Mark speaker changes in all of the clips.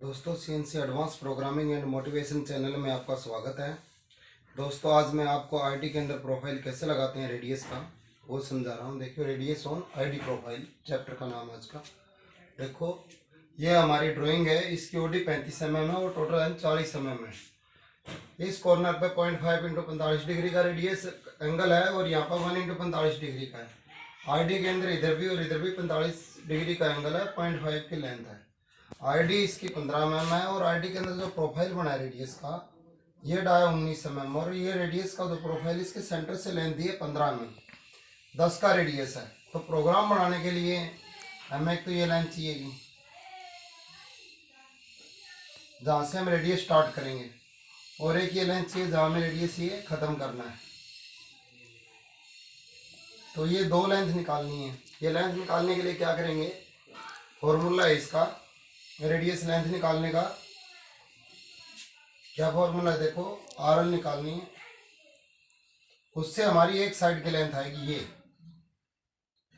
Speaker 1: दोस्तों, CNC advance programming and motivation channel में आपका स्वागत है। दोस्तों, आज मैं आपको आईडी के अंदर प्रोफाइल कैसे लगाते हैं रेडियस का वो समझा रहा हूँ। देखिए, radius on ID profile chapter का नाम है इसका। देखो, ये हमारी ड्राइंग है। इसकी ओडी 35 mm है और टोटल लेंथ 40 mm है। इस कॉर्नर पे 0.5 इंटू 45 डिग्री का रेडियस एंगल है और यहाँ पर 1 इंटू 45 डिग्री का है। आईडी के अंदर इधर भी और इधर भी 45 डिग्री का एंगल है, 0.5 की लेंथ है। आईडी इसकी 15 mm है और आईडी के अंदर जो प्रोफाइल बना है रेडियस का, ये डाया 19 mm और ये रेडियस का जो प्रोफाइल इसके सेंटर से लेंथ दी है 15 mm। 10 का रेडियस है। तो प्रोग्राम बनाने के लिए हमें एक तो ये लेंथ चाहिएगी जहाँ से हम रेडियस स्टार्ट करेंगे, और एक ये लेंथ चाहिए जहाँ हमें रेडियस ये ख़त्म करना है। तो ये दो लेंथ निकालनी है। ये लेंथ निकालने के लिए क्या करेंगे, फॉर्मूला है इसका रेडियस लेंथ निकालने का। क्या फॉर्मूला है, देखो, आर एल निकालनी है। उससे हमारी एक साइड की लेंथ आएगी ये,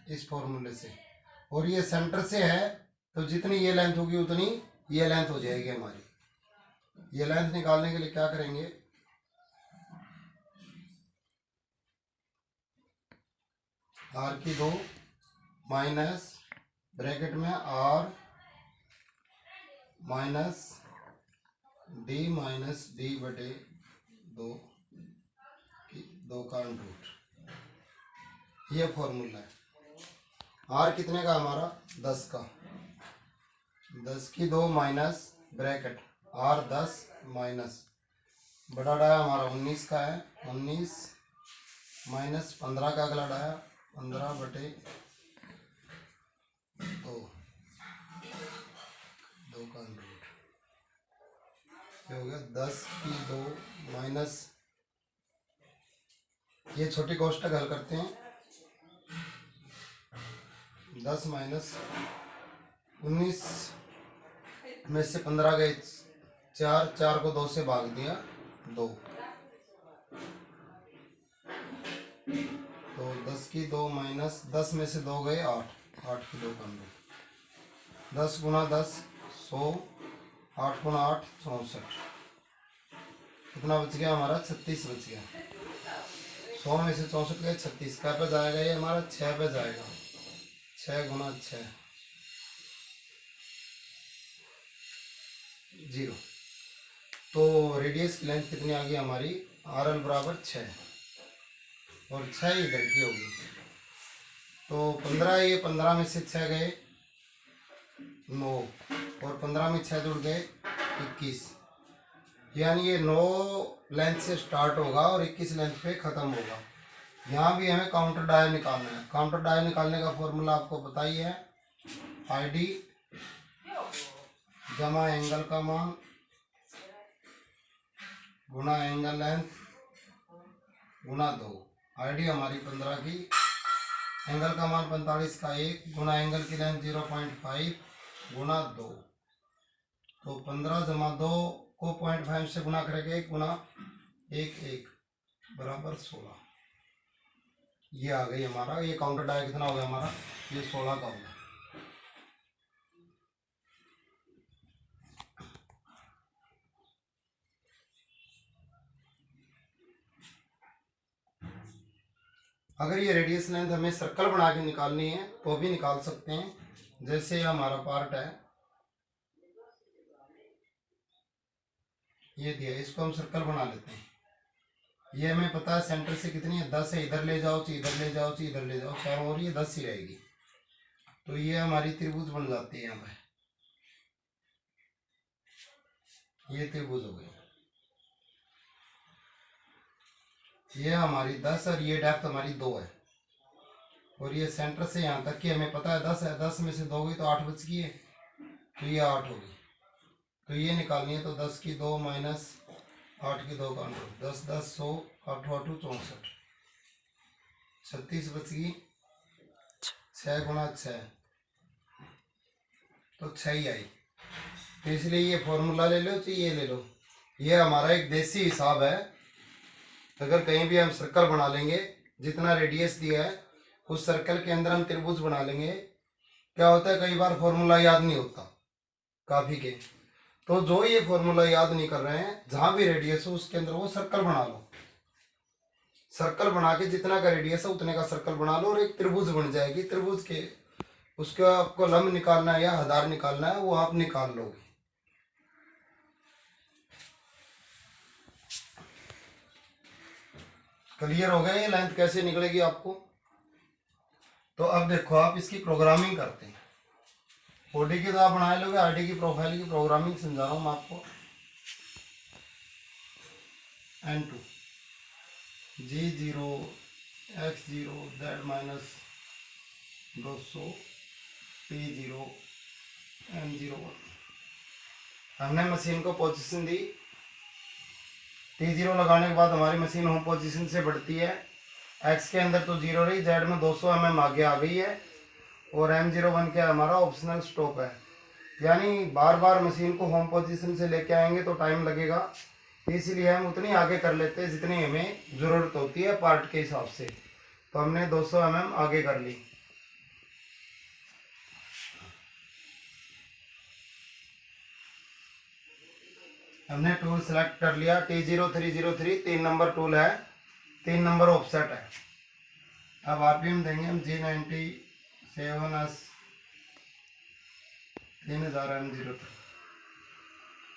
Speaker 1: इस फॉर्मूले से, और ये सेंटर से है तो जितनी ये लेंथ होगी उतनी ये लेंथ हो जाएगी हमारी। ये लेंथ निकालने के लिए क्या करेंगे, आर की 2 माइनस ब्रैकेट में आर माइनस डी बटे 2 का रूट, ये फॉर्मूला है। आर कितने का हमारा 10 का, 10 की 2 माइनस ब्रैकेट आर 10 माइनस बड़ा डाया हमारा 19 का है, 19 माइनस 15 का अगला डाया 15 बटे 2 का रूट, ये हो गया 10 की 2 माइनस, ये छोटी कोष्टक हल करते हैं। 10 माइनस 19 में से 15 गए 4 को 2 से भाग दिया 2, तो 10 की 2 माइनस 10 में से 2 गए 8 की 2 का रूट, 10 गुना 10 100, 8 गुना 8 64, कितना बच गया हमारा 36 बच गया। 100 में से 64 गए 36, क्या पे जाएगा ये हमारा 6 पे जाएगा। 6 गुना 6 0। तो रेडियस की लेंथ कितनी आ गई हमारी, आर एल बराबर 6, और 6 इधर की होगी। तो 15, ये 15 में से 6 गए 9, और 15 में 6 जुड़ गए 21, यानी ये 9 लेंथ से स्टार्ट होगा और 21 लेंथ पे ख़त्म होगा। यहाँ भी हमें काउंटर डाया निकालना है। काउंटर डाया निकालने का फॉर्मूला आपको बताइए है, आईडी जमा एंगल का मान गुना एंगल लेंथ गुना 2। आईडी हमारी 15 की, एंगल का मान 45 का 1 गुना एंगल की लेंथ 0.5 गुना 2। तो 15 जमा 2 को 0.5 से गुना करेंगे, 1 गुना 1 बराबर 16। ये आ गई हमारा, ये काउंटर डाया कितना हो गया हमारा, ये 16 का हो गया। अगर ये रेडियस लेंथ हमें सर्कल बना के निकालनी है तो भी निकाल सकते हैं। जैसे हमारा पार्ट है, ये दिया, इसको हम सर्कल बना लेते हैं। ये हमें पता है सेंटर से कितनी है 10 है, इधर ले जाओ ची इधर ले जाओ ची इधर ले जाओ, चारों ओर ये 10 ही रहेगी। तो ये हमारी त्रिभुज बन जाती है। यहाँ पे ये त्रिभुज हो गई, ये हमारी 10 और ये डेप्थ हमारी 2 है, और ये सेंटर से यहाँ तक की हमें पता है 10 है। 10 में से 2 गई तो 8 बच गई है, तो ये 8 होगी। तो ये निकालनी है, तो 10 की 2 माइनस 8 की 2 का अंतर, 10 10 100, 8 8 64, 36 बच गई। 6 गुना 6 तो 6 ही आई। तो इसलिए ये फॉर्मूला ले लो, चाहिए ले लो। ये हमारा एक देसी हिसाब है। अगर कहीं भी हम सर्कल बना लेंगे, जितना रेडियस दिया है उस सर्कल के अंदर हम त्रिभुज बना लेंगे। क्या होता है, कई बार फॉर्मूला याद नहीं होता काफ़ी के, तो जो ये फॉर्मूला याद नहीं कर रहे हैं, जहां भी रेडियस हो उसके अंदर वो सर्कल बना लो। सर्कल बना के जितना का रेडियस है उतने का सर्कल बना लो और एक त्रिभुज बन जाएगी। त्रिभुज के उसका आपको लंब निकालना है या आधार निकालना है, वो आप निकाल लोगे। क्लियर हो गया ये लेंथ कैसे निकलेगी आपको। तो अब देखो आप इसकी प्रोग्रामिंग करते हैं। ओडी की तो आप बना लोगे, आरडी की प्रोफाइल की प्रोग्रामिंग समझा रहा हूँ मैं आपको। N2 G0 X0 Z minus 200 T0 M01। हमने मशीन को पोजीशन दी। T0 लगाने के बाद हमारी मशीन होम पोजीशन से बढ़ती है। X के अंदर तो 0 रही, Z में 200 mm आगे आ गई है और M01 क्या हमारा ऑप्शनल स्टॉप है। यानी बार बार मशीन को होम पोजीशन से लेके आएंगे तो टाइम लगेगा, इसीलिए हम उतनी आगे कर लेते हैं जितनी हमें ज़रूरत होती है पार्ट के हिसाब से। तो हमने 200 mm आगे कर ली। हमने टूल सेलेक्ट कर लिया। T0303 3 नंबर टूल है, 3 नंबर ऑफसेट है। अब आरपीएम देंगे हम G97S 3000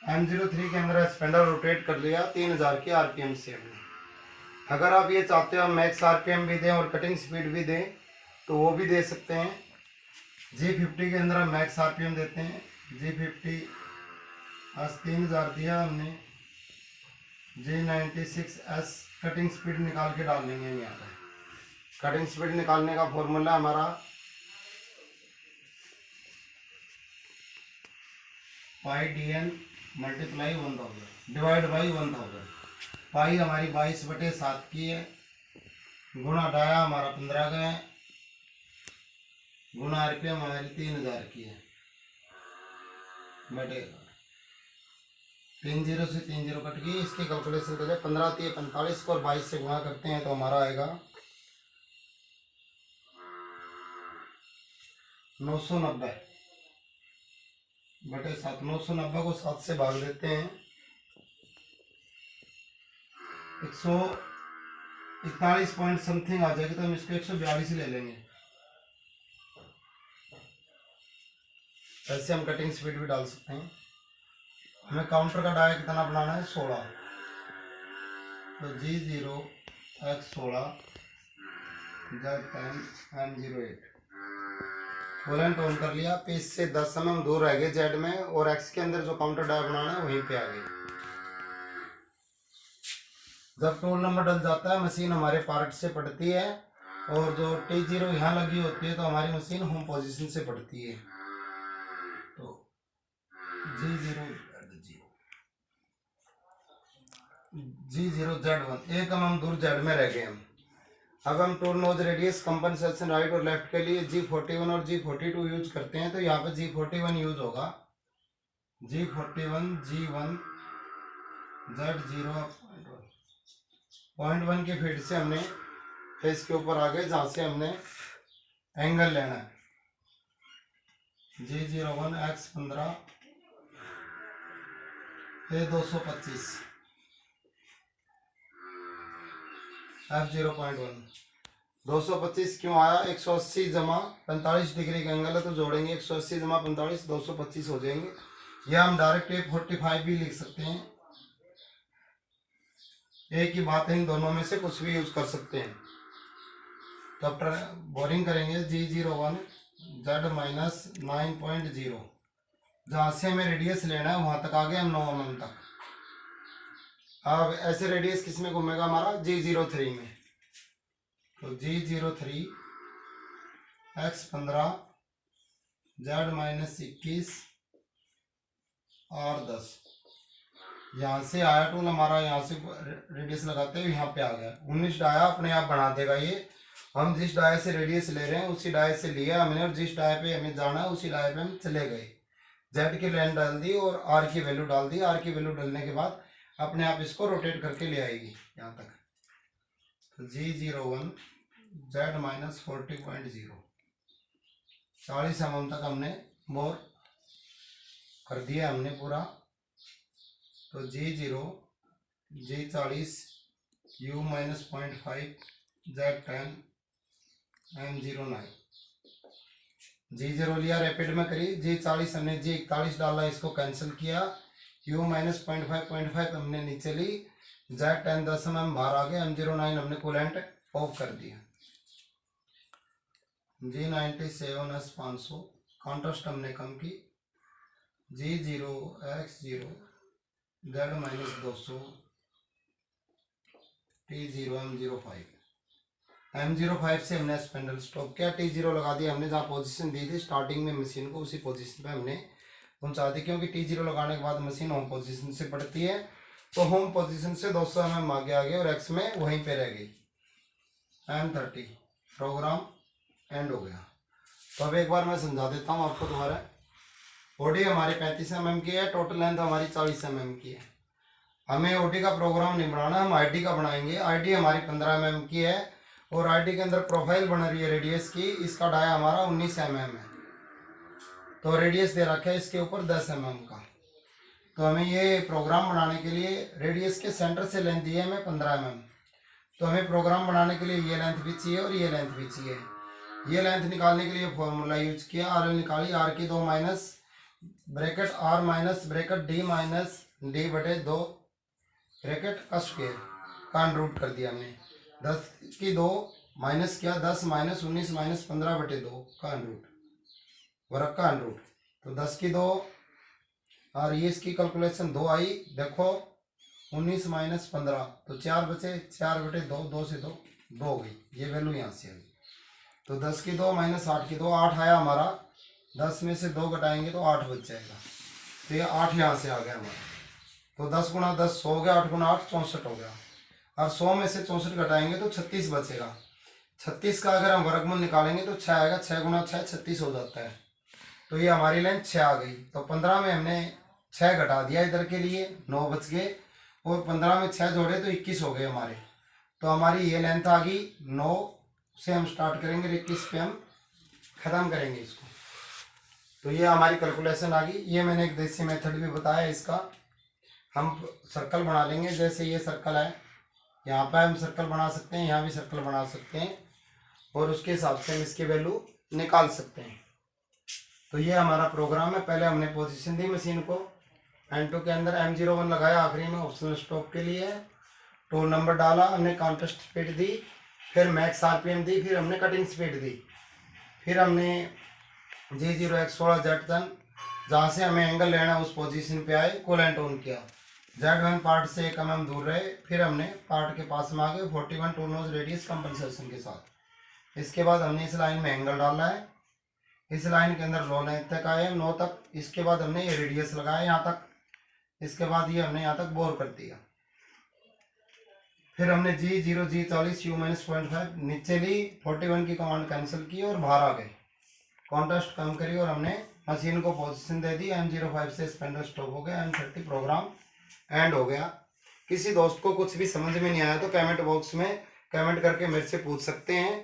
Speaker 1: M03 के अंदर एक्सपेंडर रोटेट कर लिया 3000 के आरपीएम से हमने। अगर आप ये चाहते हो मैक्स आरपीएम भी दें और कटिंग स्पीड भी दें तो वो भी दे सकते हैं। G50 के अंदर हम मैक्स आरपीएम देते हैं। G50 आज 3000 दिया हमने। G96S कटिंग स्पीड निकाल के डाल लेंगे हम यहाँ पर। कटिंग स्पीड निकालने का फॉर्मूला हमारा पाई DN मल्टीप्लाई 1000 डिवाइड बाई 1000। पाई हमारी 22/7 की है, गुणा डाया हमारा 15 का है, गुणा आरपीएम हमारी 3000 की है, बटे 3 0 से 3 0 कट गई। इसकी कैलकुलेशन करें 15 3 45 को और 22 से गुणा करते हैं तो हमारा आएगा 990 बटे 7। 990 को 7 से भाग देते हैं, 141 पॉइंट समथिंग आ जाएगी, तो हम इसको 142 ले लेंगे। ऐसे हम कटिंग स्पीड भी डाल सकते हैं। हमें काउंटर का डाया कितना बनाना है 16, तो G0 X16 Z10 M08 वोलेंट on कर लिया। पेज से 10 mm दूर रह गए जेड में और एक्स के अंदर जो काउंटर डाया बनाना है वहीं पे आ गई। जब टूल नंबर डल जाता है मशीन हमारे पार्ट से पड़ती है और जो T0 यहाँ लगी होती है तो हमारी मशीन होम पोजीशन से पड़ती है। तो G0 Z1 1 mm दूर जेड में रह गए हम। अब हम tool nose radius compensation right और लेफ्ट के लिए G41 और G42 यूज करते हैं, तो यहाँ पे G41 यूज होगा। G41 G1 Z0 0.1 के फीट से हमने फेस के ऊपर आ गए जहाँ से हमने एंगल लेना है। G01 X15 A225 F0.1 225 क्यों आया? 180 जमा 45 डिग्री का एंगल है तो जोड़ेंगे 180 जमा 45 225 हो जाएंगे। या हम डायरेक्ट A45 भी लिख सकते हैं। एक ही बात है, इन दोनों में से कुछ भी यूज कर सकते हैं। तो अब बोरिंग करेंगे G01 Z माइनस 9.0 जहाँ से हमें रेडियस लेना है वहां तक आ गए हम 9 mm तक। अब ऐसे रेडियस किस में घूमेगा हमारा? G03 में। तो G03 X15 Z माइनस 21 और 10 यहाँ से आया टूल हमारा, यहाँ से रेडियस लगाते हुए यहाँ पे आ गया। 19 डाया अपने आप बना देगा ये। हम जिस डाया से रेडियस ले रहे हैं उसी डाया से लिया हमने और जिस डाया पे हमें जाना है उसी डाया पे हम चले गए। जेड की लेंथ डाल दी और आर की वैल्यू डाल दी। आर की वैल्यू डालने के बाद अपने आप इसको रोटेट करके ले आएगी यहाँ तक। तो G01 Z माइनस 40.0 40 mm तक हमने बोर कर दिया हमने पूरा। तो G0 G40 U -0.5 Z10 M09। G0 लिया, रैपिड में करी, G40 हमने G41 डाला, इसको कैंसिल किया, U -0.5 हमने नीचे ली, Z10 10 mm बाहर आ गया, M09 हमने कूलेंट ऑफ कर दिया। G97 S500 कॉन्ट्रास्ट हमने कम की, G0 X0 Z-200 T0 M05 से हमने स्पेंडल स्टॉप किया, T0 लगा दिया हमने, जहाँ पोजीशन दी थी स्टार्टिंग में मशीन को उसी पोजीशन पे हमने पहुंचा दी, क्योंकि T0 लगाने के बाद मशीन होम पोजीशन से पड़ती है, तो होम पोजीशन से 200 mm आगे आ गई और एक्स में वहीं पे रह गई। M30 प्रोग्राम एंड हो गया। तो अब एक बार मैं समझा देता हूँ आपको दोबारा। ओडी हमारी 35 mm की है, टोटल लेंथ हमारी 40 mm की है। हमें ओडी का प्रोग्राम नहीं बनाना, हम आईडी का बनाएंगे। आईडी हमारी 15 mm की है और आईडी के अंदर प्रोफाइल बन रही है रेडियस की, इसका डाया हमारा 19 mm है, तो रेडियस दे रखा है इसके ऊपर 10 mm का। तो हमें ये प्रोग्राम बनाने के लिए रेडियस के सेंटर से लेंथ दी है हमें 15 mm, तो हमें प्रोग्राम बनाने के लिए ये लेंथ भी चाहिए और ये लेंथ भी चाहिए। ये लेंथ निकालने के लिए फॉर्मूला यूज किया, आर निकाली, आर की 2 minus bracket R minus bracket D minus D बटे 2 ब्रैकेट का स्क्वायर का रूट कर दिया हमने। 10 की 2 माइनस किया, 10 माइनस 19 माइनस 15 बटे 2 का रूट, वर्ग का रूट। तो 10 की 2 और ये इसकी कैलकुलेशन 2 आई, देखो 19 माइनस 15 तो 4 बचे, 4 बटे 2, 2 से 2 हो गई, ये वैल्यू यहाँ से आ गई। तो 10 की 2 माइनस 8 की 2, 8 आया हमारा, 10 में से 2 घटाएंगे तो 8 बच जाएगा, तो ये 8 यहाँ से आ गया हमारा। तो 10 गुना 10 100 हो गया, 8 गुना 8 64 हो गया, और 100 में से 64 घटाएंगे तो 36 बचेगा। 36 का अगर हम वर्गमूल निकालेंगे तो 6 आएगा, 6 गुना 6 36 हो जाता है, तो ये हमारी लेंथ 6 आ गई। तो 15 में हमने 6 घटा दिया इधर के लिए, 9 बच गए, और 15 में 6 जोड़े तो 21 हो गए हमारे। तो हमारी ये लेंथ आ गई, 9 से हम स्टार्ट करेंगे, 21 पे हम ख़त्म करेंगे इसको। तो ये हमारी कैलकुलेशन आ गई। ये मैंने एक देसी मेथड भी बताया इसका, हम सर्कल बना लेंगे, जैसे ये सर्कल है, यहाँ पर हम सर्कल बना सकते हैं, यहाँ भी सर्कल बना सकते हैं, और उसके हिसाब से हम इसकी वैल्यू निकाल सकते हैं। तो ये हमारा प्रोग्राम है। पहले हमने पोजीशन दी मशीन को, N2 के अंदर M01 लगाया, आखिरी में ऑप्शनल स्टॉप के लिए टोल नंबर डाला, हमने कॉन्टेस्ट स्पीड दी, फिर मैक्स RPM दी, फिर हमने कटिंग स्पीड दी, फिर हमने G0 X16 Z10 जहाँ से हमें एंगल लेना उस पोजीशन पे आए, कूलेंट ऑन किया, Z1 पार्ट से 1 mm दूर रहे, फिर हमने पार्ट के पास में आ गए 41 टू नोज रेडियस कंपनसेशन के साथ। इसके बाद हमने इस लाइन में एंगल डाला है, इस लाइन के अंदर लो लेंथ तक आए 9 तक, इसके बाद हमने ये रेडियस लगाया यहाँ तक, इसके बाद ये हमने यहाँ तक बोर कर दिया। फिर हमने G0 G40 U -0.5 नीचे ली, 41 की कमांड कैंसिल की और बाहर आ गए, कॉन्ट्रास्ट कम करी और हमने मशीन को पोजीशन दे दी। M05 से स्पेंडल स्टॉप हो गया, M30 प्रोग्राम एंड हो गया। किसी दोस्त को कुछ भी समझ में नहीं आया तो कमेंट बॉक्स में कमेंट करके मेरे से पूछ सकते हैं।